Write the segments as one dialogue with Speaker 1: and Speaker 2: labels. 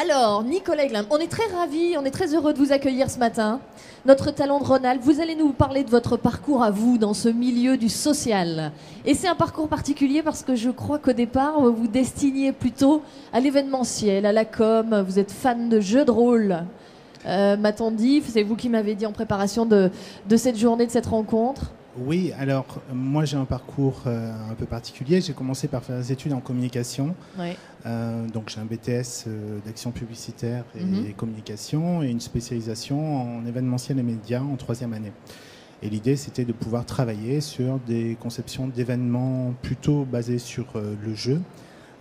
Speaker 1: Alors, Nicolas Aiglin, on est très ravis, on est très heureux de vous accueillir ce matin. Notre talent de Rhône-Alpes, vous allez nous parler de votre parcours à vous dans ce milieu du social. Et c'est un parcours particulier parce que je crois qu'au départ, vous vous destiniez plutôt à l'événementiel, à la com, vous êtes fan de jeux de rôle. M'a-t-on dit, c'est vous qui m'avez dit en préparation de cette journée, de cette rencontre.
Speaker 2: Oui, alors moi j'ai un parcours un peu particulier. J'ai commencé par faire des études en communication.
Speaker 1: Ouais.
Speaker 2: Donc j'ai un BTS d'action publicitaire et communication et une spécialisation en événementiel et médias en 3e année. Et l'idée c'était de pouvoir travailler sur des conceptions d'événements plutôt basés sur le jeu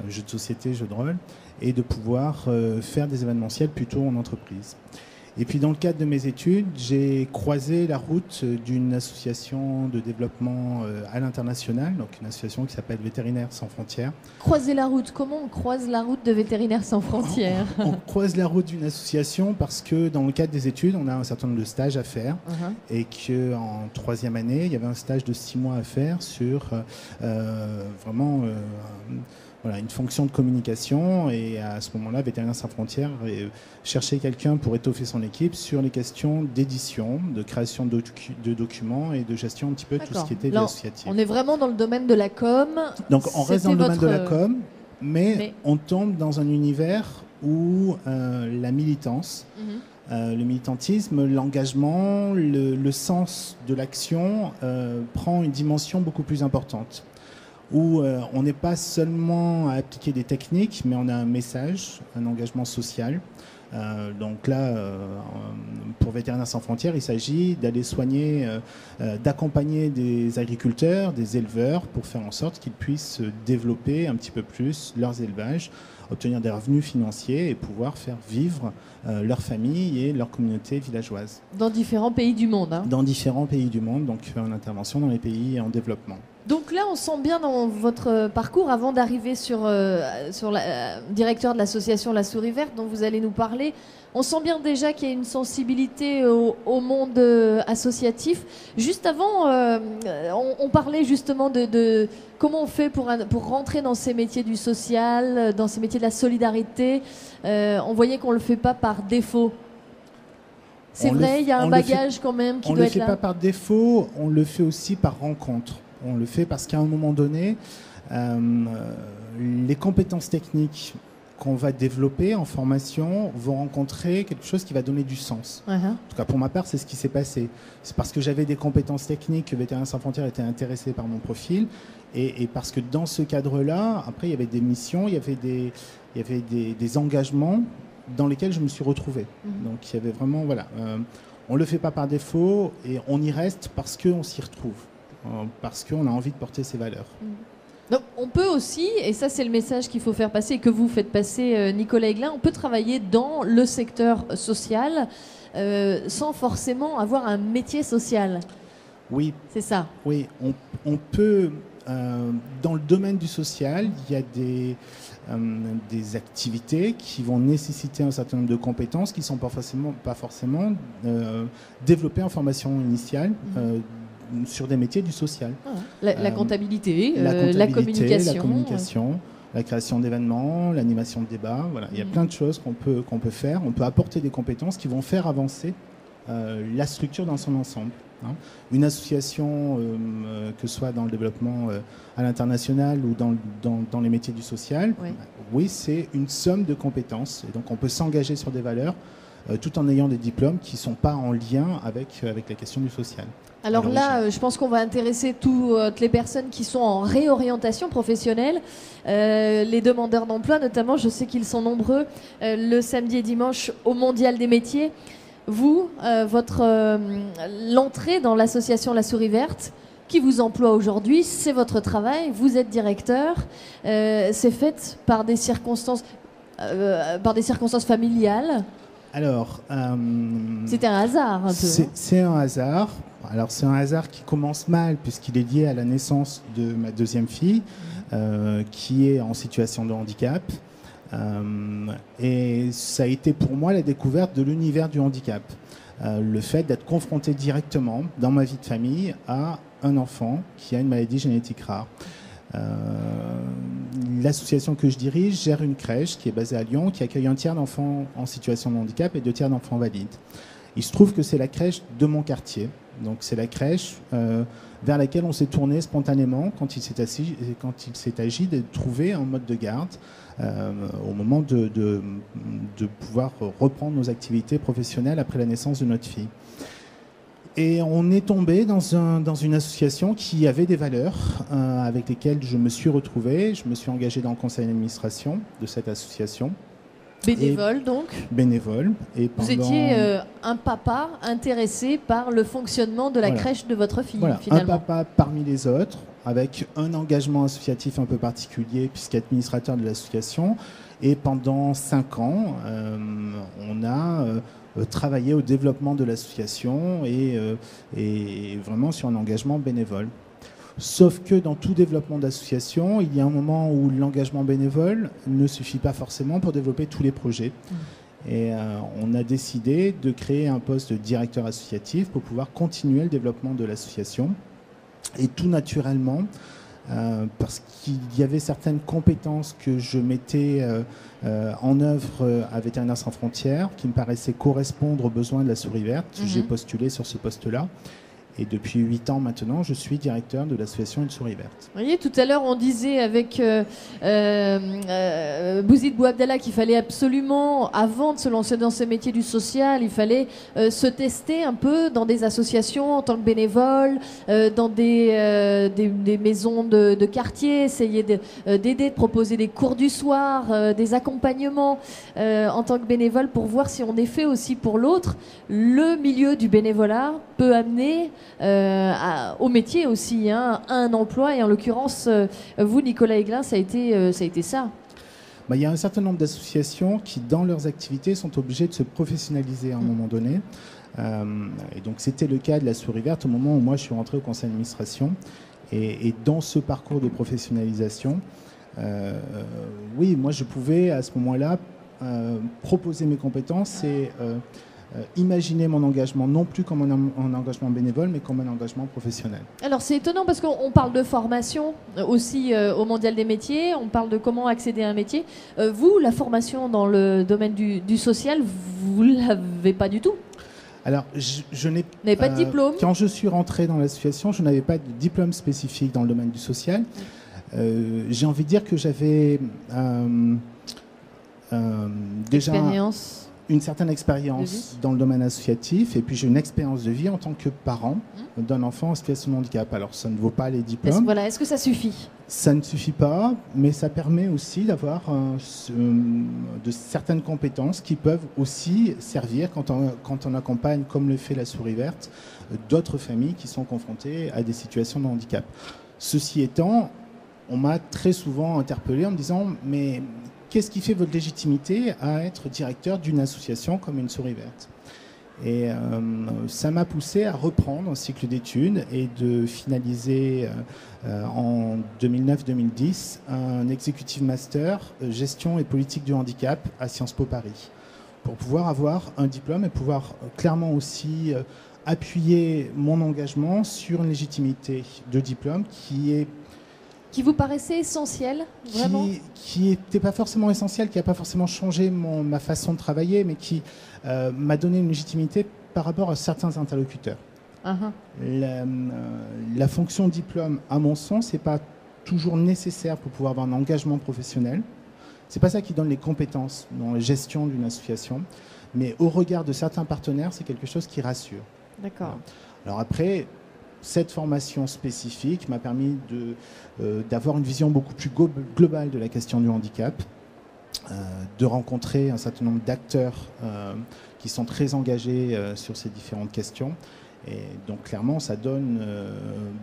Speaker 2: de société, jeu de rôle, et de pouvoir faire des événementiels plutôt en entreprise. Et puis dans le cadre de mes études, j'ai croisé la route d'une association de développement à l'international, donc une association qui s'appelle Vétérinaires sans frontières.
Speaker 1: Croiser la route, comment on croise la route de Vétérinaires sans frontières?
Speaker 2: On croise la route d'une association parce que dans le cadre des études, on a un certain nombre de stages à faire et qu'en 3e année, il y avait un stage de 6 mois à faire sur vraiment... Voilà, une fonction de communication, et à ce moment-là, Vétérinaires sans frontières cherchait quelqu'un pour étoffer son équipe sur les questions d'édition, de création de documents et de gestion un petit peu tout ce qui était vie associative.
Speaker 1: On est vraiment dans le domaine de la com.
Speaker 2: Donc on reste dans le domaine de la com, mais on tombe dans un univers où la militance, le militantisme, l'engagement, le sens de l'action prend une dimension beaucoup plus importante. Où on n'est pas seulement à appliquer des techniques, mais on a un message, un engagement social. Donc là, pour Vétérinaires sans frontières, il s'agit d'aller soigner, d'accompagner des agriculteurs, des éleveurs, pour faire en sorte qu'ils puissent développer un petit peu plus leurs élevages, obtenir des revenus financiers et pouvoir faire vivre leur famille et leur communauté villageoise.
Speaker 1: Dans différents pays du monde. Hein.
Speaker 2: Dans différents pays du monde, donc en intervention dans les pays en développement.
Speaker 1: Donc là, on sent bien dans votre parcours, avant d'arriver sur directeur de l'association La Souris Verte, dont vous allez nous parler, on sent bien déjà qu'il y a une sensibilité au monde associatif. Juste avant, on parlait justement de comment on fait pour rentrer dans ces métiers du social, dans ces métiers de la solidarité. On voyait qu'on ne le fait pas par défaut. C'est vrai, il y a un bagage quand même qui doit être là.
Speaker 2: On ne le fait pas par défaut, on le fait aussi par rencontre. On le fait parce qu'à un moment donné, les compétences techniques qu'on va développer en formation vont rencontrer quelque chose qui va donner du sens. En tout cas, pour ma part, c'est ce qui s'est passé. C'est parce que j'avais des compétences techniques que Vétérinaires sans frontières était intéressé par mon profil, et parce que dans ce cadre-là, après, il y avait des missions, il y avait des engagements dans lesquels je me suis retrouvé. Donc, il y avait vraiment, voilà, on le fait pas par défaut, et on y reste parce qu'on s'y retrouve. Parce qu'on a envie de porter ces valeurs.
Speaker 1: Donc, on peut aussi, et ça c'est le message qu'il faut faire passer et que vous faites passer, Nicolas Aiglin, on peut travailler dans le secteur social sans forcément avoir un métier social.
Speaker 2: Oui.
Speaker 1: C'est ça.
Speaker 2: Oui, on peut, dans le domaine du social, il y a des activités qui vont nécessiter un certain nombre de compétences qui ne sont pas forcément développées en formation initiale. Sur des métiers du social.
Speaker 1: La comptabilité, la communication,
Speaker 2: la création d'événements, l'animation de débats. Voilà. Il y a plein de choses qu'on peut faire. On peut apporter des compétences qui vont faire avancer la structure dans son ensemble. Une association, que ce soit dans le développement à l'international ou dans les métiers du social, oui, c'est une somme de compétences. Et donc on peut s'engager sur des valeurs tout en ayant des diplômes qui ne sont pas en lien avec la question du social.
Speaker 1: Alors là, je pense qu'on va intéresser toutes les personnes qui sont en réorientation professionnelle, les demandeurs d'emploi notamment, je sais qu'ils sont nombreux, le samedi et dimanche au Mondial des métiers. Vous, l'entrée dans l'association La Souris Verte, qui vous emploie aujourd'hui, c'est votre travail, vous êtes directeur, c'est fait par des circonstances familiales.
Speaker 2: Alors,
Speaker 1: c'était un hasard un peu.
Speaker 2: C'est un hasard. Alors c'est un hasard qui commence mal puisqu'il est lié à la naissance de ma deuxième fille qui est en situation de handicap. Et ça a été pour moi la découverte de l'univers du handicap. Le fait d'être confronté directement dans ma vie de famille à un enfant qui a une maladie génétique rare. L'association que je dirige gère une crèche qui est basée à Lyon, qui accueille un tiers d'enfants en situation de handicap et 2 tiers d'enfants valides. Il se trouve que c'est la crèche de mon quartier. Donc c'est la crèche vers laquelle on s'est tourné spontanément quand il s'est agi de trouver un mode de garde au moment de pouvoir reprendre nos activités professionnelles après la naissance de notre fille. Et on est tombé dans une association qui avait des valeurs avec lesquelles je me suis retrouvé. Je me suis engagé dans le conseil d'administration de cette association.
Speaker 1: Bénévole donc.
Speaker 2: Bénévole. Et
Speaker 1: vous étiez un papa intéressé par le fonctionnement de la crèche de votre fille, finalement.
Speaker 2: Un papa parmi les autres, avec un engagement associatif un peu particulier, puisqu'administrateur de l'association. Et pendant 5 ans, on a travaillé au développement de l'association et vraiment sur un engagement bénévole. Sauf que dans tout développement d'association, il y a un moment où l'engagement bénévole ne suffit pas forcément pour développer tous les projets. Et on a décidé de créer un poste de directeur associatif pour pouvoir continuer le développement de l'association. Et tout naturellement, parce qu'il y avait certaines compétences que je mettais en œuvre à Vétérinaires sans frontières qui me paraissaient correspondre aux besoins de la Souris Verte. J'ai postulé sur ce poste-là. Et depuis 8 ans maintenant, je suis directeur de l'association Une Souris Verte.
Speaker 1: Vous voyez, tout à l'heure, on disait avec Bouzid Bouabdallah qu'il fallait absolument, avant de se lancer dans ce métier du social, il fallait se tester un peu dans des associations en tant que bénévole, dans des maisons de quartier, essayer d'aider, de proposer des cours du soir, des accompagnements en tant que bénévole pour voir si on est fait aussi pour l'autre. Le milieu du bénévolat peut amener au métier aussi, à un emploi, et en l'occurrence, vous, Nicolas Aiglin, ça a été ça.
Speaker 2: Il y a un certain nombre d'associations qui, dans leurs activités, sont obligées de se professionnaliser à un moment donné. Et donc, c'était le cas de la Souris Verte au moment où moi, je suis rentré au conseil d'administration. Et dans ce parcours de professionnalisation, oui, moi, je pouvais, à ce moment-là, proposer mes compétences et imaginer mon engagement non plus comme un engagement bénévole, mais comme un engagement professionnel.
Speaker 1: Alors c'est étonnant parce qu'on parle de formation aussi au Mondial des métiers, on parle de comment accéder à un métier. Vous, la formation dans le domaine du social, vous ne l'avez pas du tout?
Speaker 2: Alors, je n'ai
Speaker 1: pas de diplôme.
Speaker 2: Quand je suis rentré dans l'association, je n'avais pas de diplôme spécifique dans le domaine du social. J'ai envie de dire que j'avais déjà une certaine expérience dans le domaine associatif, et puis j'ai une expérience de vie en tant que parent d'un enfant en situation de handicap. Alors ça ne vaut pas les diplômes.
Speaker 1: Est-ce que ça suffit?
Speaker 2: Ça ne suffit pas, mais ça permet aussi d'avoir de certaines compétences qui peuvent aussi servir quand on accompagne, comme le fait la Souris Verte, d'autres familles qui sont confrontées à des situations de handicap. Ceci étant, on m'a très souvent interpellé en me disant « mais qu'est-ce qui fait votre légitimité à être directeur d'une association comme Une Souris Verte ?» Et ça m'a poussé à reprendre un cycle d'études et de finaliser en 2009-2010 un executive master gestion et politique du handicap à Sciences Po Paris, pour pouvoir avoir un diplôme et pouvoir clairement aussi appuyer mon engagement sur une légitimité de diplôme qui
Speaker 1: vous paraissait essentiel, vraiment?
Speaker 2: Qui n'était pas forcément essentiel, qui n'a pas forcément changé ma façon de travailler, mais qui m'a donné une légitimité par rapport à certains interlocuteurs. La fonction diplôme, à mon sens, n'est pas toujours nécessaire pour pouvoir avoir un engagement professionnel. Ce n'est pas ça qui donne les compétences dans la gestion d'une association, mais au regard de certains partenaires, c'est quelque chose qui rassure.
Speaker 1: D'accord.
Speaker 2: Alors après, cette formation spécifique m'a permis d'avoir une vision beaucoup plus globale de la question du handicap, de rencontrer un certain nombre d'acteurs qui sont très engagés sur ces différentes questions. Et donc clairement, ça donne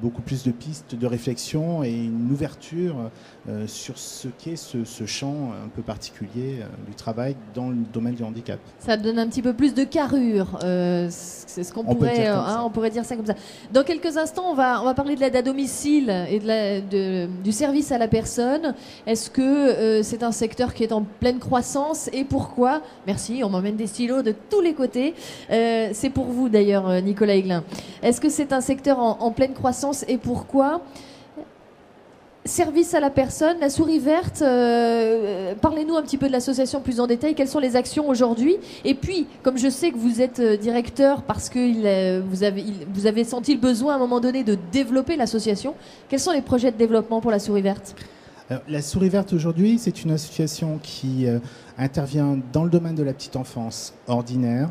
Speaker 2: beaucoup plus de pistes de réflexion et une ouverture sur ce qu'est ce champ un peu particulier du travail dans le domaine du handicap.
Speaker 1: Ça donne un petit peu plus de carrure, c'est ce qu'on pourrait, on pourrait dire ça comme ça. Dans quelques instants, on va parler de l'aide à domicile et du service à la personne. Est-ce que c'est un secteur qui est en pleine croissance et pourquoi? Merci, on m'emmène des stylos de tous les côtés. C'est pour vous d'ailleurs, Nicolas Aiglin. Est-ce que c'est un secteur en pleine croissance et pourquoi? service à la personne, la souris verte, parlez-nous un petit peu de l'association plus en détail, quelles sont les actions aujourd'hui? Et puis, comme je sais que vous êtes directeur parce que vous avez senti le besoin à un moment donné de développer l'association, quels sont les projets de développement pour la souris verte?
Speaker 2: Alors, la souris verte aujourd'hui, c'est une association qui intervient dans le domaine de la petite enfance ordinaire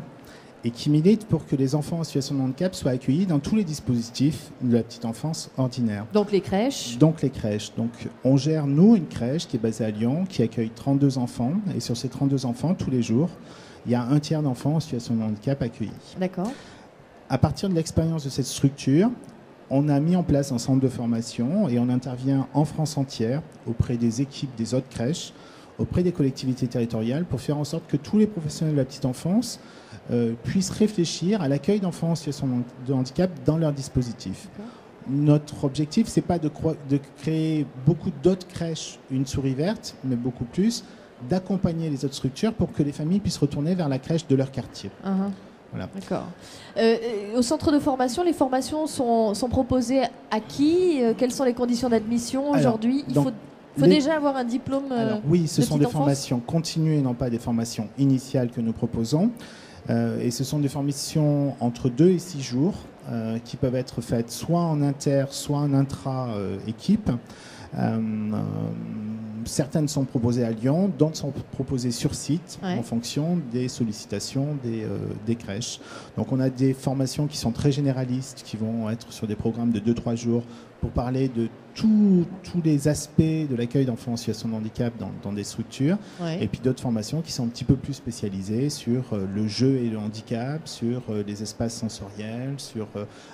Speaker 2: et qui milite pour que les enfants en situation de handicap soient accueillis dans tous les dispositifs de la petite enfance ordinaire.
Speaker 1: Donc les crèches.
Speaker 2: Donc les crèches. Donc on gère, nous, une crèche qui est basée à Lyon, qui accueille 32 enfants. Et sur ces 32 enfants, tous les jours, il y a un tiers d'enfants en situation de handicap accueillis.
Speaker 1: D'accord.
Speaker 2: À partir de l'expérience de cette structure, on a mis en place un centre de formation et on intervient en France entière auprès des équipes des autres crèches, auprès des collectivités territoriales pour faire en sorte que tous les professionnels de la petite enfance puissent réfléchir à l'accueil d'enfants en situation de handicap dans leur dispositif. Notre objectif, ce n'est pas de créer beaucoup d'autres crèches, une souris verte, mais beaucoup plus d'accompagner les autres structures pour que les familles puissent retourner vers la crèche de leur quartier.
Speaker 1: Voilà. D'accord. Au centre de formation, les formations sont proposées à qui? Quelles sont les conditions d'admission aujourd'hui? Il faut déjà avoir un diplôme.
Speaker 2: Alors, oui, ce sont des
Speaker 1: enfance.
Speaker 2: formations continues et non pas des formations initiales que nous proposons. Et ce sont des formations entre 2 et 6 jours qui peuvent être faites soit en inter, soit en intra-équipe. Certaines sont proposées à Lyon, d'autres sont proposées sur site en fonction des sollicitations des crèches. Donc on a des formations qui sont très généralistes, qui vont être sur des programmes de 2-3 jours pour parler de tous les aspects de l'accueil d'enfants en situation de handicap dans des structures. Et puis d'autres formations qui sont un petit peu plus spécialisées sur le jeu et le handicap, sur les espaces sensoriels, sur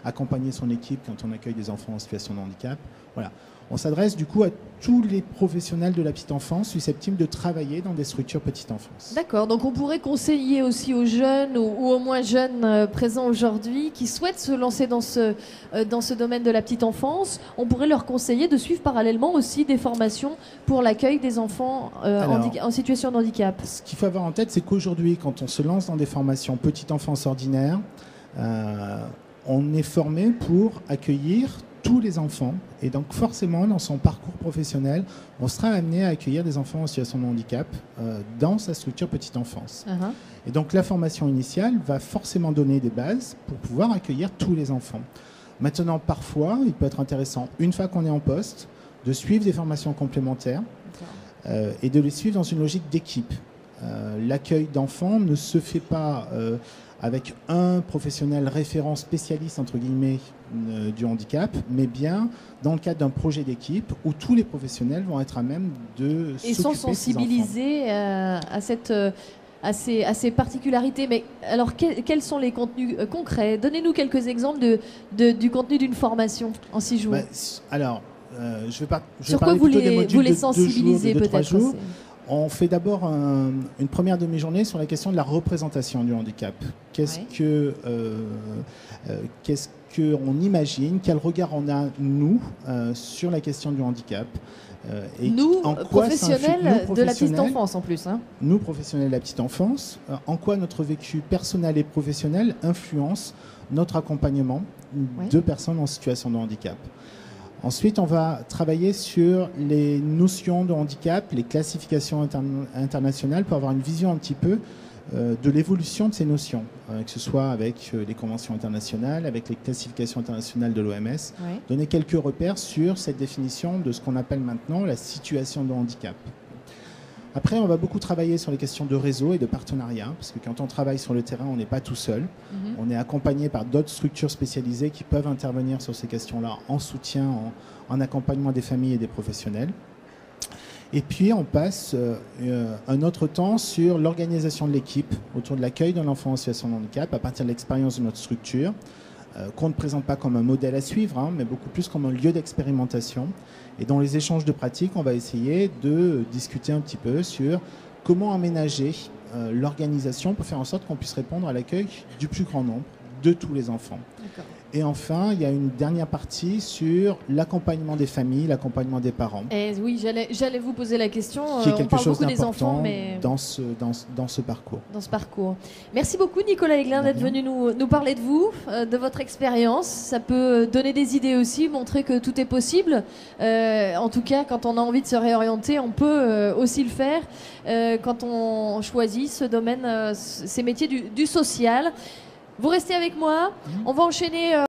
Speaker 2: accompagner son équipe quand on accueille des enfants en situation de handicap. Voilà. On s'adresse du coup à tous les professionnels de la petite enfance susceptibles de travailler dans des structures petite enfance.
Speaker 1: D'accord, donc on pourrait conseiller aussi aux jeunes ou aux moins jeunes présents aujourd'hui qui souhaitent se lancer dans ce domaine de la petite enfance, on pourrait leur conseiller de suivre parallèlement aussi des formations pour l'accueil des enfants en situation de handicap.
Speaker 2: Ce qu'il faut avoir en tête, c'est qu'aujourd'hui, quand on se lance dans des formations petite enfance ordinaire, on est formé pour accueillir tous les enfants, et donc forcément dans son parcours professionnel, on sera amené à accueillir des enfants en situation de handicap dans sa structure petite enfance. Et donc la formation initiale va forcément donner des bases pour pouvoir accueillir tous les enfants. Maintenant, parfois, il peut être intéressant, une fois qu'on est en poste, de suivre des formations complémentaires et de les suivre dans une logique d'équipe. L'accueil d'enfants ne se fait pas avec un professionnel référent spécialiste, entre guillemets, du handicap, mais bien dans le cadre d'un projet d'équipe où tous les professionnels vont être à même de s'occuper
Speaker 1: et sont sensibilisés à ces particularités. Mais alors, quels sont les contenus concrets? Donnez-nous quelques exemples du contenu d'une formation en 6 jours.
Speaker 2: Je vais
Speaker 1: Sur quoi vous les sensibilisez peut-être?
Speaker 2: On fait d'abord une première demi-journée sur la question de la représentation du handicap. Qu'est-ce qu'on imagine, quel regard on a, nous, sur la question du handicap
Speaker 1: nous, professionnels de la petite enfance en plus.
Speaker 2: Nous, professionnels de la petite enfance, en quoi notre vécu personnel et professionnel influence notre accompagnement de personnes en situation de handicap. Ensuite, on va travailler sur les notions de handicap, les classifications internationales pour avoir une vision un petit peu de l'évolution de ces notions, que ce soit avec les conventions internationales, avec les classifications internationales de l'OMS, donner quelques repères sur cette définition de ce qu'on appelle maintenant la situation de handicap. Après, on va beaucoup travailler sur les questions de réseau et de partenariat, parce que quand on travaille sur le terrain, on n'est pas tout seul. On est accompagné par d'autres structures spécialisées qui peuvent intervenir sur ces questions-là en soutien, en accompagnement des familles et des professionnels. Et puis, on passe un autre temps sur l'organisation de l'équipe autour de l'accueil d'un enfant en situation de handicap à partir de l'expérience de notre structure, qu'on ne présente pas comme un modèle à suivre, mais beaucoup plus comme un lieu d'expérimentation. Et dans les échanges de pratiques, on va essayer de discuter un petit peu sur comment aménager l'organisation pour faire en sorte qu'on puisse répondre à l'accueil du plus grand nombre de tous les enfants. Et enfin, il y a une dernière partie sur l'accompagnement des familles, l'accompagnement des parents.
Speaker 1: Et oui, j'allais vous poser la question.
Speaker 2: Qui est quelque
Speaker 1: on parle
Speaker 2: chose
Speaker 1: beaucoup des enfants, mais
Speaker 2: dans ce parcours.
Speaker 1: Dans ce parcours. Merci beaucoup Nicolas Aiglin d'être venu nous parler de vous, de votre expérience. Ça peut donner des idées aussi, montrer que tout est possible. En tout cas, quand on a envie de se réorienter, on peut aussi le faire quand on choisit ce domaine, ces métiers du social. Vous restez avec moi. On va enchaîner.